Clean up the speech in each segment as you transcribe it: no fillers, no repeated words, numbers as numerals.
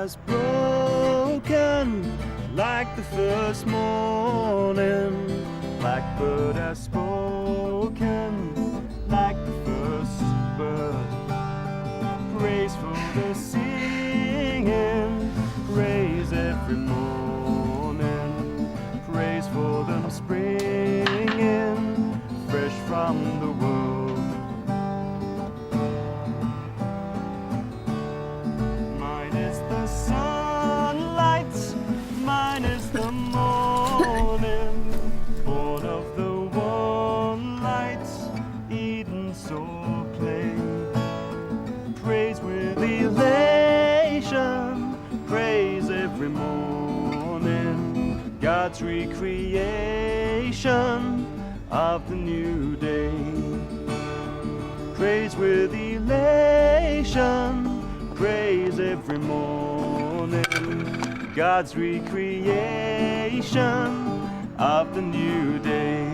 has broken like the first morning. Blackbird has spoken like the first bird. Praise for the singing, praise every morning. Praise for them springing fresh from the world. Mine is the sunlight, mine is the morning, born of the one light, Eden saw play. Praise with elation, praise every morning, God's recreation of the new day. Praise with elation, praise every morning, God's recreation of the new day.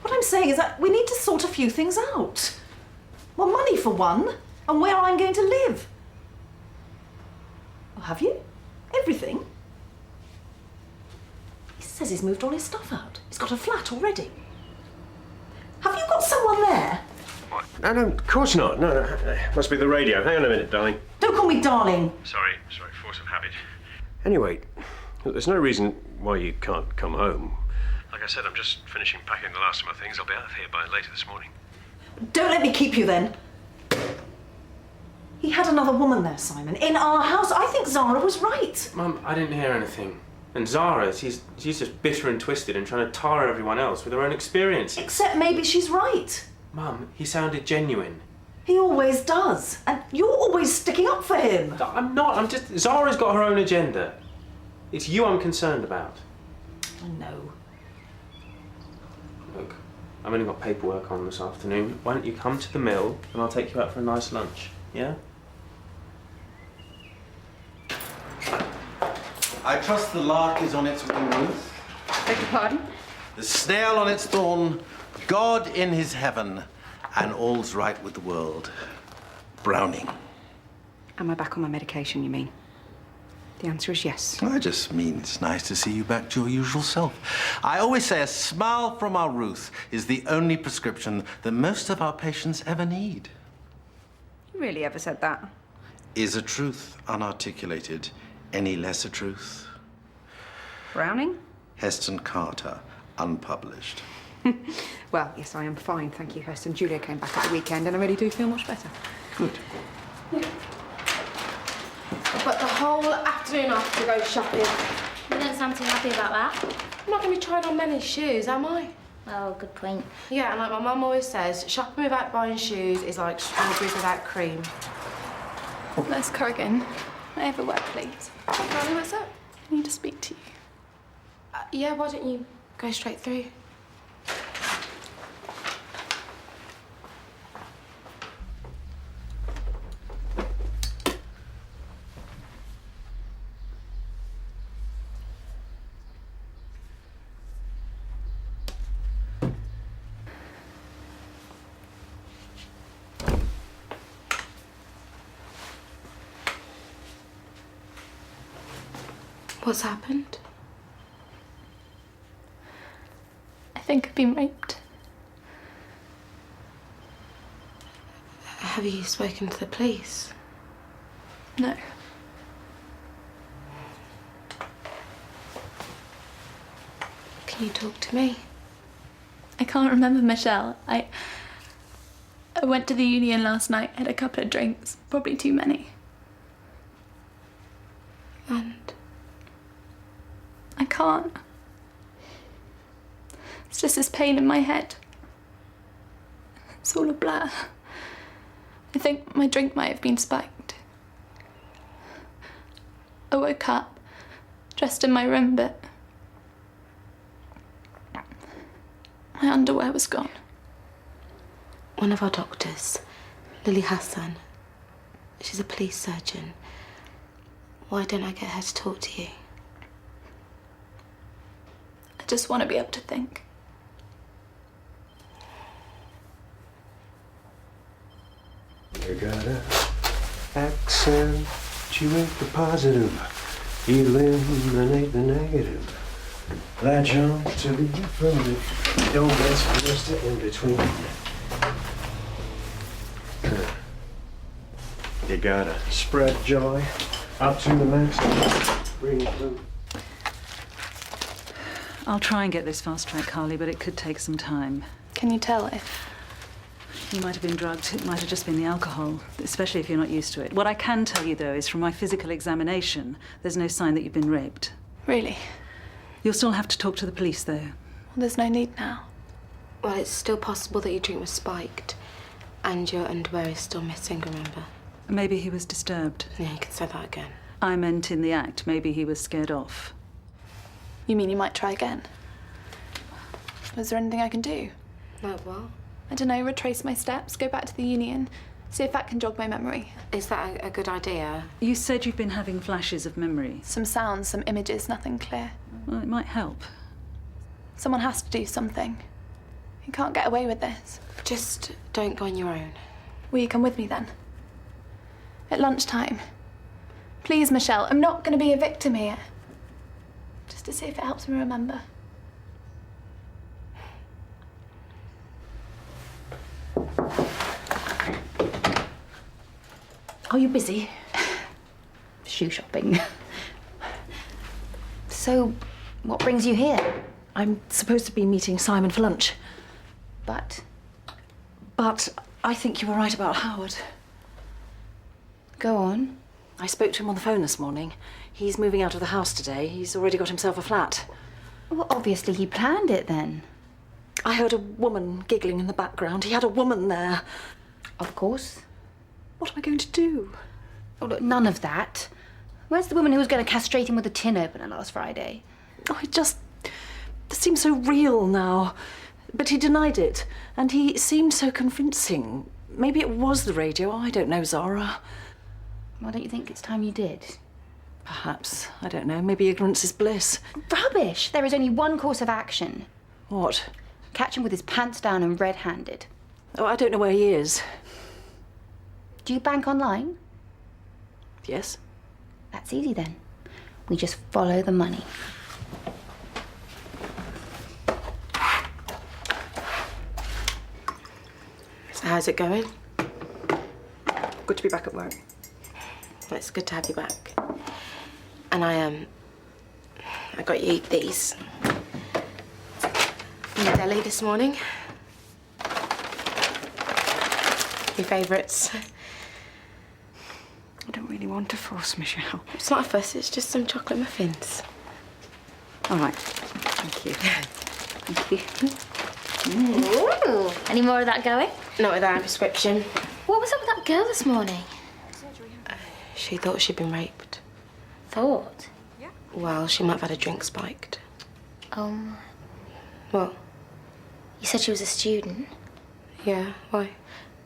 What I'm saying is that we need to sort a few things out. Well, money for one, and where I'm going to live. Well, have you? Everything? He says he's moved all his stuff out. He's got a flat already. Have you got someone there? What? No, of course not. No, must be the radio. Hang on a minute, darling. Don't call me darling. Sorry, force of habit. Anyway, look, there's no reason why you can't come home. Like I said, I'm just finishing packing the last of my things. I'll be out of here by later this morning. Don't let me keep you then. He had another woman there, Simon, in our house. I think Zara was right. Mum, I didn't hear anything. And Zara, she's just bitter and twisted and trying to tar everyone else with her own experience. Except maybe she's right. Mum, he sounded genuine. He always does. And you're always sticking up for him. I'm not. Zara's got her own agenda. It's you I'm concerned about. I know. Look, I've only got paperwork on this afternoon. Why don't you come to the mill and I'll take you out for a nice lunch, yeah? I trust the lark is on its wing, Ruth. Beg your pardon? The snail on its thorn, God in his heaven, and all's right with the world. Browning. Am I back on my medication, you mean? The answer is yes. I just mean it's nice to see you back to your usual self. I always say a smile from our Ruth is the only prescription that most of our patients ever need. You really ever said that? Is a truth unarticulated any less a truth? Browning? Heston Carter, unpublished. Well, yes, I am fine, thank you, Heston. Julia came back at the weekend and I really do feel much better. Good. Yeah. But the whole afternoon off to go shopping. You don't sound too happy about that. I'm not going to be trying on many shoes, am I? Oh, good point. Yeah, and like my mum always says, shopping without buying shoes is like strawberries without cream. Miss Corrigan, may I have a word, please? Darling, what's up? I need to speak to you. Yeah, why don't you go straight through? What's happened? I think I've been raped. Have you spoken to the police? No. Can you talk to me? I can't remember, Michelle. I went to the union last night, had a couple of drinks, probably too many. And? I can't. It's just this pain in my head. It's all a blur. I think my drink might have been spiked. I woke up, dressed in my room, but my underwear was gone. One of our doctors, Lily Hassan, she's a police surgeon. Why don't I get her to talk to you? I just want to be able to think. You got an accent Situate the positive, eliminate the negative. Latch on to the affirmative. Don't miss the in between. You gotta spread joy up to the maximum. Bring through. I'll try and get this fast track, Carly, but it could take some time. Can you tell if... You might have been drugged. It might have just been the alcohol, especially if you're not used to it. What I can tell you, though, is from my physical examination, there's no sign that you've been raped. Really? You'll still have to talk to the police, though. Well, there's no need now. Well, it's still possible that your drink was spiked and your underwear is still missing, remember? Maybe he was disturbed. Yeah, you can say that again. I meant in the act. Maybe he was scared off. You mean you might try again? Is there anything I can do? No, what? I don't know, retrace my steps, go back to the union, see if that can jog my memory. Is that a good idea? You said you've been having flashes of memory. Some sounds, some images, nothing clear. Well, it might help. Someone has to do something. You can't get away with this. Just don't go on your own. Will you come with me then? At lunchtime. Please, Michelle, I'm not going to be a victim here. Just to see if it helps me remember. Are you busy? Shoe shopping. So, what brings you here? I'm supposed to be meeting Simon for lunch. But I think you were right about Howard. go on. I spoke to him on the phone this morning. He's moving out of the house today. He's already got himself a flat. Well, obviously he planned it then. I heard a woman giggling in the background. He had a woman there. Of course. What am I going to do? Oh, look, none of that. Where's the woman who was going to castrate him with a tin opener last Friday? Oh, it seems so real now. But he denied it, and he seemed so convincing. Maybe it was the radio. I don't know, Zara. Why don't you think it's time you did? Perhaps. I don't know. Maybe ignorance is bliss. Rubbish! There is only one course of action. What? Catch him with his pants down and red-handed. Oh, I don't know where he is. Do you bank online? Yes? That's easy then. We just follow the money. So how's it going? Good to be back at work. Well, it's good to have you back. And I got you these from the deli this morning. Your favourites. I don't really want to force Michelle. It's not a fuss, it's just some chocolate muffins. All right. Thank you. Thank you. Ooh. Any more of that going? Not without a prescription. What was up with that girl this morning? She thought she'd been raped. Thought? Well, she might have had a drink spiked. What? You said she was a student? Yeah, why?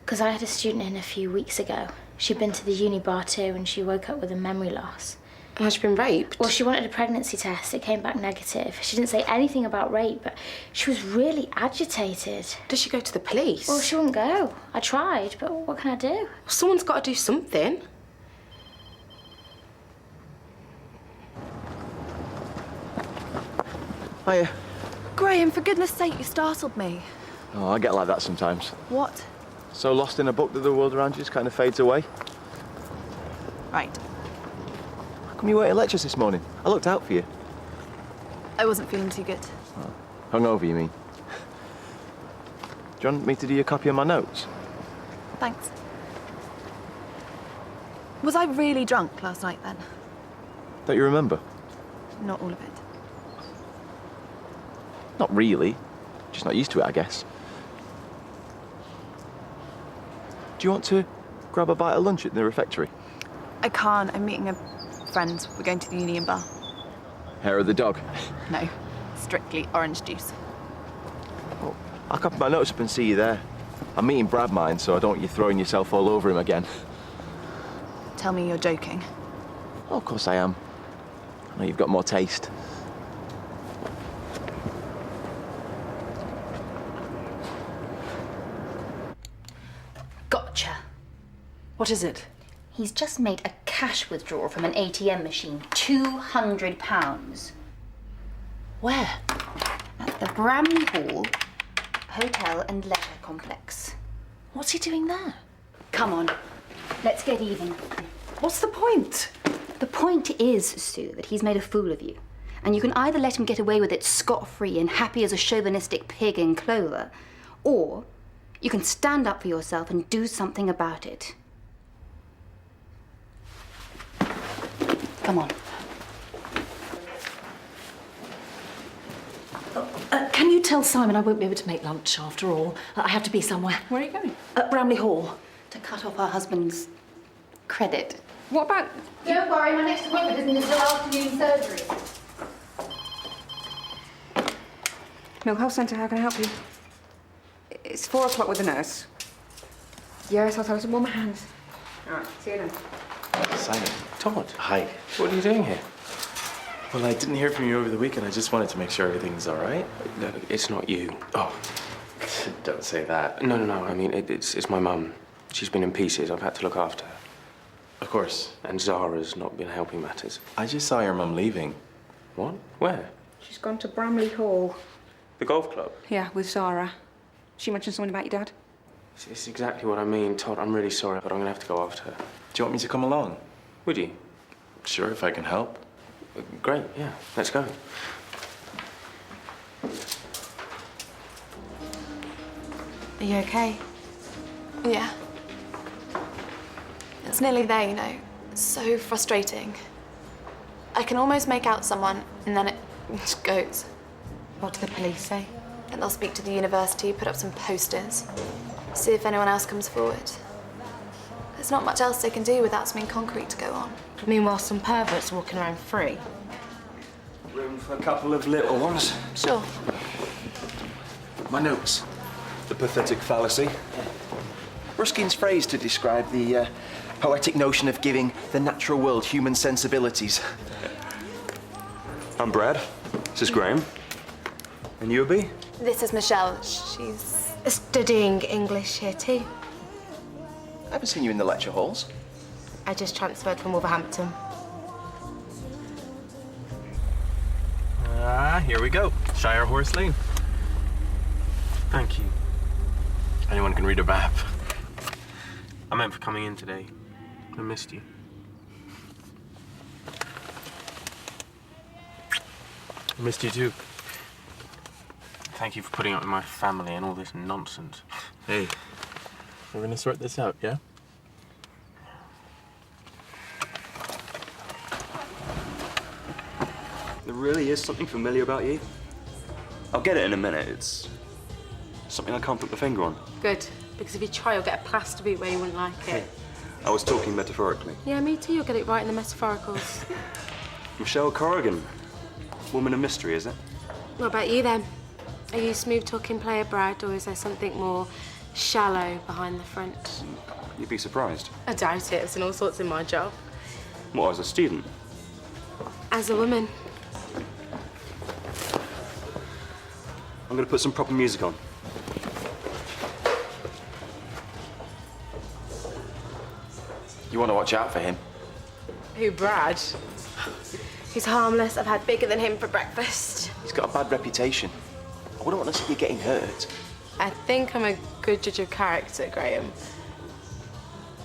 Because I had a student in a few weeks ago. She'd been to the uni bar too and she woke up with a memory loss. Has she been raped? Well, she wanted a pregnancy test. It came back negative. She didn't say anything about rape, but she was really agitated. Does she go to the police? Well, she wouldn't go. I tried, but what can I do? Well, someone's got to do something. Hiya. Graham, for goodness sake, you startled me. Oh, I get like that sometimes. What? So lost in a book that the world around you just kind of fades away. Right. How come you weren't at lectures this morning? I looked out for you. I wasn't feeling too good. Hungover, you mean? Do you want me to do you a copy of my notes? Thanks. Was I really drunk last night then? Don't you remember? Not all of it. Not really. Just not used to it, I guess. Do you want to grab a bite of lunch at the refectory? I can't. I'm meeting a friend. We're going to the union bar. Hair of the dog? No, strictly orange juice. Well, I'll copy my notes up and see you there. I'm meeting Brad mine, so I don't want you throwing yourself all over him again. Tell me you're joking. Oh, of course I am. I know you've got more taste. Gotcha. What is it? He's just made a cash withdrawal from an ATM machine. £200. Where? At the Bramley Hall Hotel and Leisure Complex. What's he doing there? Come on, let's get even. What's the point? The point is, Sue, that he's made a fool of you. And you can either let him get away with it scot-free and happy as a chauvinistic pig in clover, or you can stand up for yourself and do something about it. Come on. Can you tell Simon I won't be able to make lunch after all? I have to be somewhere. Where are you going? At Bramley Hall. To cut off her husband's credit. What about... Don't worry, my next appointment isn't until afternoon surgery. Mill Health Centre, how can I help you? It's 4 o'clock with the nurse. Yes, I'll tell her to warm my hands. All right, see you then. Simon. Todd, Hi. what are you doing here? Well, I didn't hear from you over the weekend. I just wanted to make sure everything's all right. No, it's not you. Oh, don't say that. No. I mean, it's my mum. She's been in pieces. I've had to look after her. Of course. And Zara's not been helping matters. I just saw your mum leaving. What? Where? She's gone to Bramley Hall. The golf club? Yeah, with Zara. She mentioned something about your dad. It's exactly what I mean, Todd. I'm really sorry, but I'm going to have to go after her. Do you want me to come along? Would you? Sure, if I can help. Great, yeah. Let's go. Are you okay? Yeah. It's nearly there, you know. It's so frustrating. I can almost make out someone, and then it just goes. What do the police say? And they'll speak to the university, put up some posters, see if anyone else comes forward. There's not much else they can do without something concrete to go on. Meanwhile, some perverts walking around free. Room for a couple of little ones. Sure. My notes. The pathetic fallacy. Ruskin's phrase to describe the poetic notion of giving the natural world human sensibilities. I'm Brad. This is Graham. And you, Abby? This is Michelle. She's... Studying English here too. I haven't seen you in the lecture halls. I just transferred from Wolverhampton. Here we go. Shire Horse Lane. Thank you. Anyone can read a map. I meant for coming in today. I missed you. I missed you too. Thank you for putting up with my family and all this nonsense. Hey, we're gonna sort this out, yeah? There really is something familiar about you. I'll get it in a minute. It's something I can't put my finger on. Good, because if you try, you'll get a plaster boot where you wouldn't like it. I was talking metaphorically. Yeah, me too. You'll get it right in the metaphoricals. Michelle Corrigan. Woman of mystery, is it? What about you then? Are you smooth-talking player Brad, or is there something more shallow behind the front? You'd be surprised. I doubt it. I've seen all sorts in my job. What, as a student? As a woman. I'm gonna put some proper music on. You want to watch out for him. Who, Brad? He's harmless. I've had bigger than him for breakfast. He's got a bad reputation. I wouldn't want to see you getting hurt. I think I'm a good judge of character, Graham.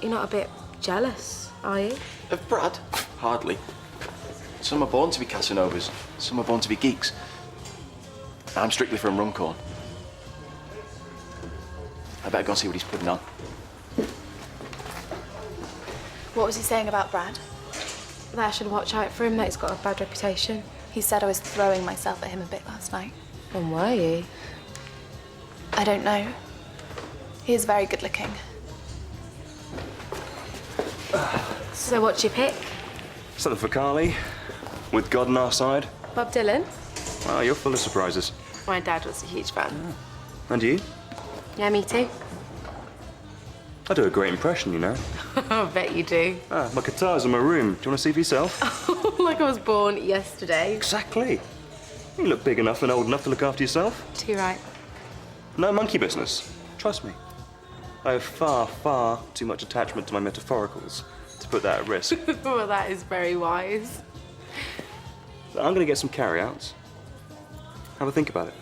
You're not a bit jealous, are you? Of Brad? Hardly. Some are born to be Casanovas. Some are born to be geeks. I'm strictly from Runcorn. I better go and see what he's putting on. What was he saying about Brad? That I should watch out for him, that he's got a bad reputation. He said I was throwing myself at him a bit last night. And were you? I don't know. He is very good looking. So what's your pick? Something for Carly, with God on our side. Bob Dylan? Wow, you're full of surprises. My dad was a huge fan. And you? Yeah, me too. I do a great impression, you know. I bet you do. My guitar's in my room. Do you want to see for yourself? Like I was born yesterday. Exactly. You look big enough and old enough to look after yourself. Too right. No monkey business. Trust me. I have far, far too much attachment to my metaphoricals to put that at risk. Well, that is very wise. I'm going to get some carry-outs. Have a think about it.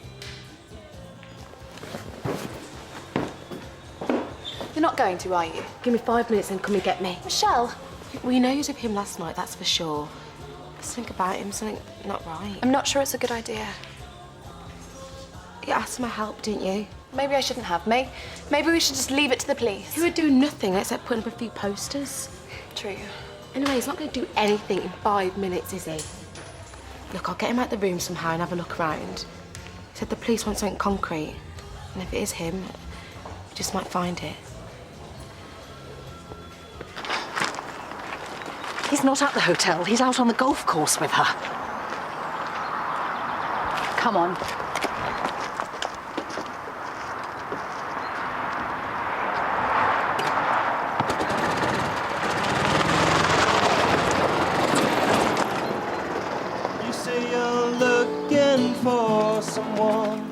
You're not going to, are you? Give me 5 minutes and come and get me. Michelle! Well, you know you was with him last night, that's for sure. Just think about him, something not right. I'm not sure it's a good idea. You asked for my help, didn't you? Maybe I shouldn't have. Maybe we should just leave it to the police. He would do nothing except putting up a few posters. True. Anyway, he's not going to do anything in 5 minutes, is he? Look, I'll get him out the room somehow and have a look around. He said the police want something concrete. And if it is him, we just might find it. He's not at the hotel. He's out on the golf course with her. Come on. You say you're looking for someone,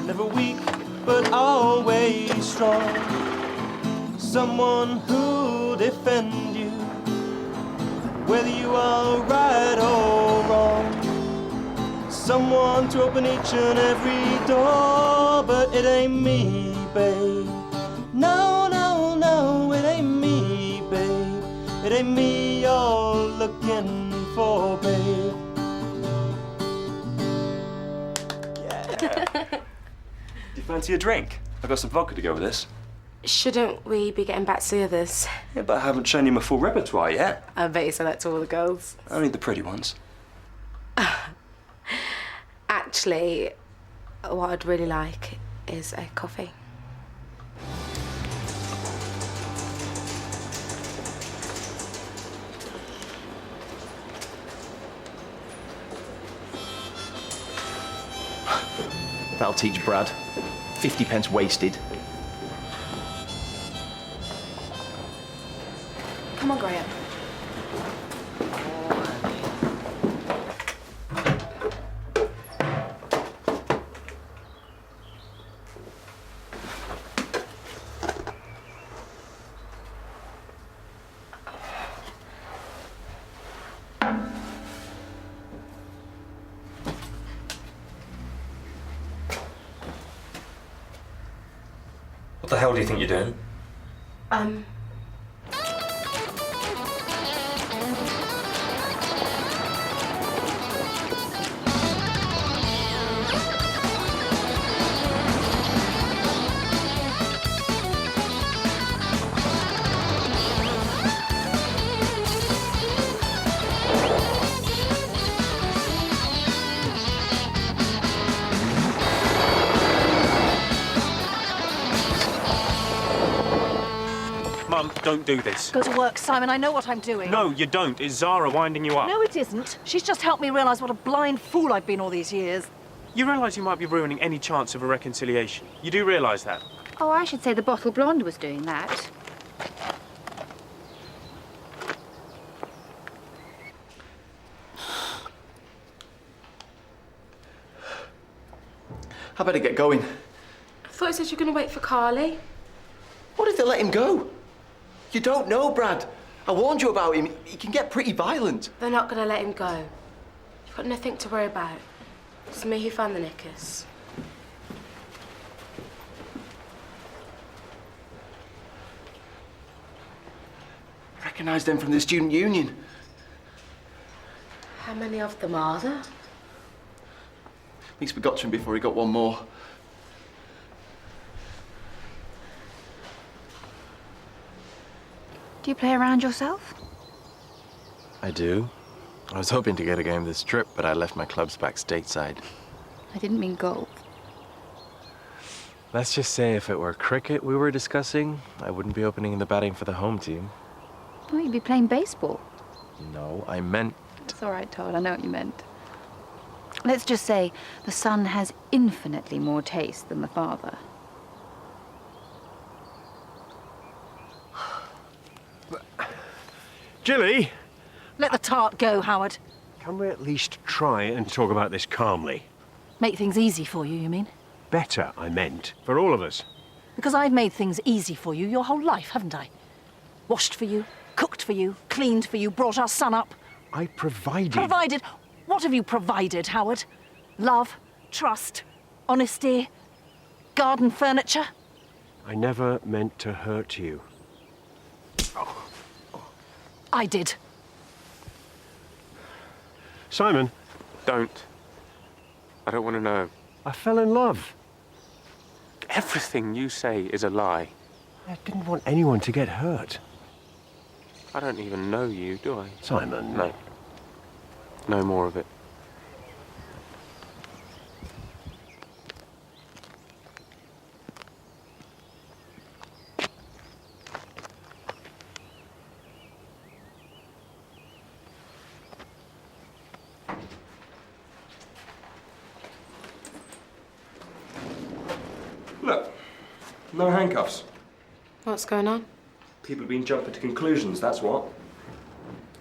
never weak, but always strong. Someone who'll defend you, whether you are right or wrong. Someone to open each and every door, but it ain't me, babe. No, no, no, it ain't me, babe. It ain't me you're looking for, babe. Yeah. Do you fancy a drink? I've got some vodka to go with this. Shouldn't we be getting back to the others? Yeah, but I haven't shown you my full repertoire yet. I bet you said that to all the girls. Only the pretty ones. Actually, what I'd really like is a coffee. That'll teach Brad. 50 pence wasted. Come on, Graham. What the hell do you think you're doing? Mum, don't do this. Go to work, Simon. I know what I'm doing. No, you don't. It's Zara winding you up. No, it isn't. She's just helped me realise what a blind fool I've been all these years. You realise you might be ruining any chance of a reconciliation. You do realise that? Oh, I should say the bottle blonde was doing that. I better get going. I thought you said you were going to wait for Carly. What if they let him go? You don't know, Brad. I warned you about him. He can get pretty violent. They're not going to let him go. You've got nothing to worry about. It's me who found the knickers. Recognise them from the student union. How many of them are there? At least we got to him before he got one more. Do you play around yourself? I do. I was hoping to get a game this trip, but I left my clubs back stateside. I didn't mean golf. Let's just say if it were cricket we were discussing, I wouldn't be opening the batting for the home team. Oh, you'd be playing baseball. No, I meant... It's all right, Todd. I know what you meant. Let's just say the son has infinitely more taste than the father. Jilly! Let the tart go, Howard. Can we at least try and talk about this calmly? Make things easy for you, you mean? Better, I meant. For all of us. Because I've made things easy for you your whole life, haven't I? Washed for you, cooked for you, cleaned for you, brought our son up. I provided. Provided? What have you provided, Howard? Love, trust, honesty, garden furniture? I never meant to hurt you. I did. Simon. Don't. I don't want to know. I fell in love. Everything you say is a lie. I didn't want anyone to get hurt. I don't even know you, do I? Simon. No. No more of it. Look, no handcuffs. What's going on? People have been jumping to conclusions, that's what.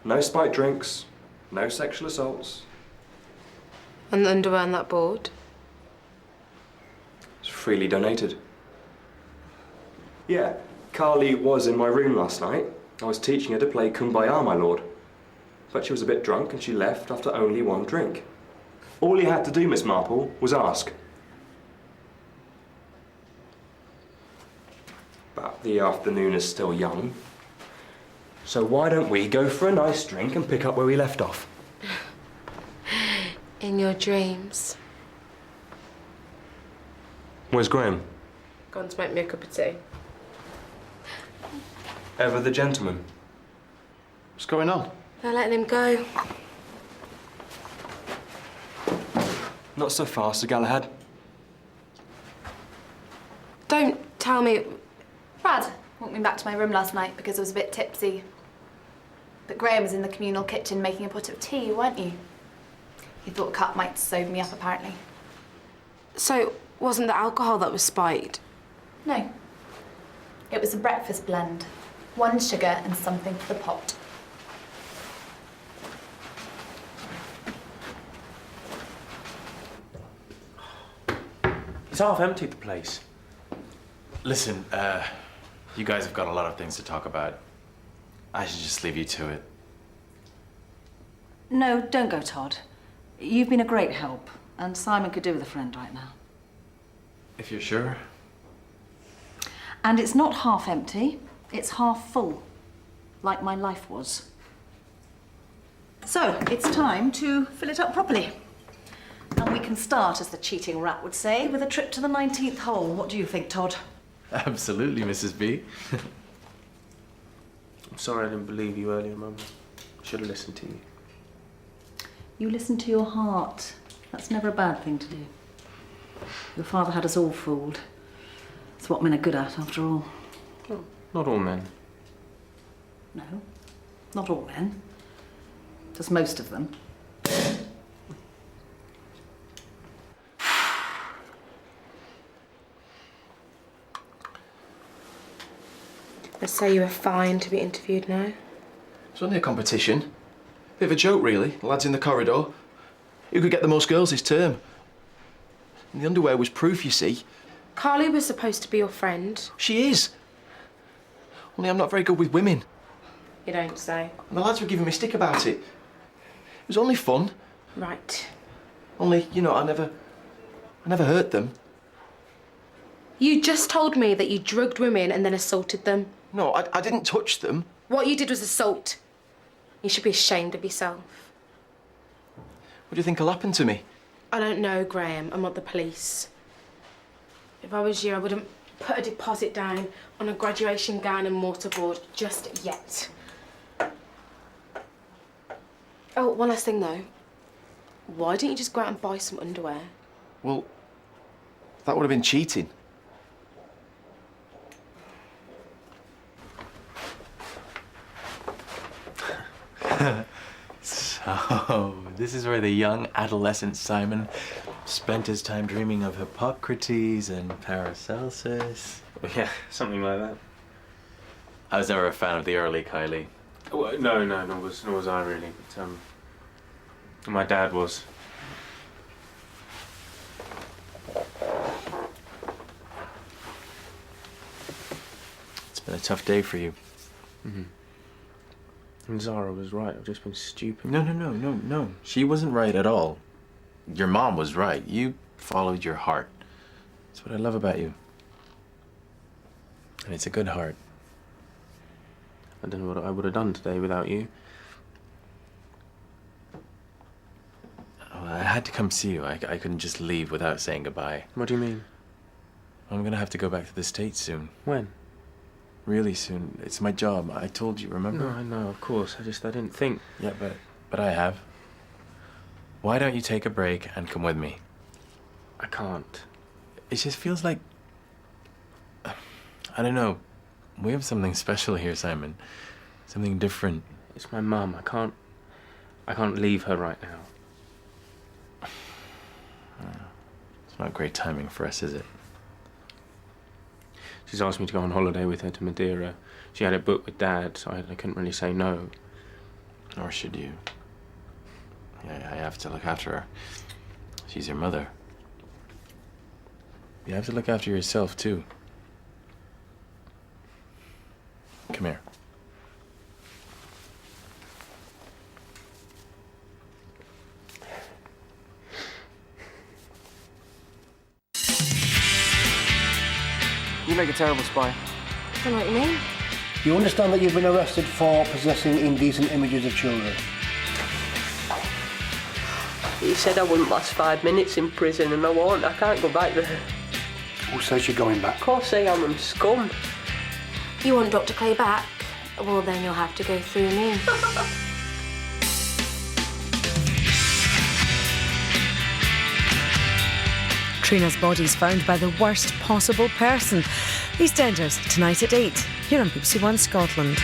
No spiked drinks, no sexual assaults. And the underwear on that board? It's freely donated. Yeah, Carly was in my room last night. I was teaching her to play Kumbaya, my lord. But she was a bit drunk and she left after only one drink. All you had to do, Miss Marple, was ask. But the afternoon is still young. So why don't we go for a nice drink and pick up where we left off? In your dreams. Where's Graham? Gone to make me a cup of tea. Ever the gentleman. What's going on? They're letting him go. Not so fast, Sir Galahad. Don't tell me... Brad walked me back to my room last night because I was a bit tipsy. But Graham was in the communal kitchen making a pot of tea, weren't you? He thought a cup might sober me up, apparently. So, wasn't the alcohol that was spiked? No. It was a breakfast blend. 1 sugar and something for the pot. He's half emptied the place. Listen, you guys have got a lot of things to talk about. I should just leave you to it. No, don't go, Todd. You've been a great help, and Simon could do with a friend right now. If you're sure. And it's not half empty, it's half full, like my life was. So, it's time to fill it up properly. And we can start, as the cheating rat would say, with a trip to the 19th hole. What do you think, Todd? Absolutely, Mrs. B. I'm sorry I didn't believe you earlier, Mum. I should have listened to you. You listen to your heart. That's never a bad thing to do. Your father had us all fooled. It's what men are good at, after all. Well, not all men. No, not all men. Just most of them. They say you were fine to be interviewed now. It's only a competition. Bit of a joke, really. The lads in the corridor. Who could get the most girls this term? And the underwear was proof, you see. Carly was supposed to be your friend. She is. Only I'm not very good with women. You don't say. And the lads were giving me stick about it. It was only fun. Right. Only, you know, I never hurt them. You just told me that you drugged women and then assaulted them. No, I didn't touch them. What you did was assault. You should be ashamed of yourself. What do you think will happen to me? I don't know, Graham. I'm not the police. If I was you, I wouldn't put a deposit down on a graduation gown and mortarboard just yet. Oh, one last thing, though. Why didn't you just go out and buy some underwear? Well, that would have been cheating. So, this is where the young adolescent Simon spent his time dreaming of Hippocrates and Paracelsus. Yeah, something like that. I was never a fan of the early Kylie. Well, no, nor was I really. But my dad was. It's been a tough day for you. Mm-hmm. And Zara was right. I've just been stupid. No. She wasn't right at all. Your mom was right. You followed your heart. That's what I love about you. And it's a good heart. I don't know what I would have done today without you. Oh, I had to come see you. I couldn't just leave without saying goodbye. What do you mean? I'm gonna have to go back to the States soon. When? Really soon. It's my job. I told you, remember? No, I know, of course. I didn't think. Yeah, but I have. Why don't you take a break and come with me? I can't. It just feels like... I don't know. We have something special here, Simon. Something different. It's my mum. I can't leave her right now. It's not great timing for us, is it? She's asked me to go on holiday with her to Madeira. She had it booked with Dad, so I couldn't really say no. Nor should you. Yeah, I have to look after her. She's your mother. You have to look after yourself, too. Come here. You make a terrible spy. I don't know what you mean. You understand that you've been arrested for possessing indecent images of children? He said I wouldn't last 5 minutes in prison, and I won't. I can't go back there. Who says you're going back? Of course I am, I'm scum. You want Dr. Clay back? Well, then you'll have to go through me. Trina's body's found by the worst possible person. EastEnders, tonight at 8, here on BBC1 Scotland.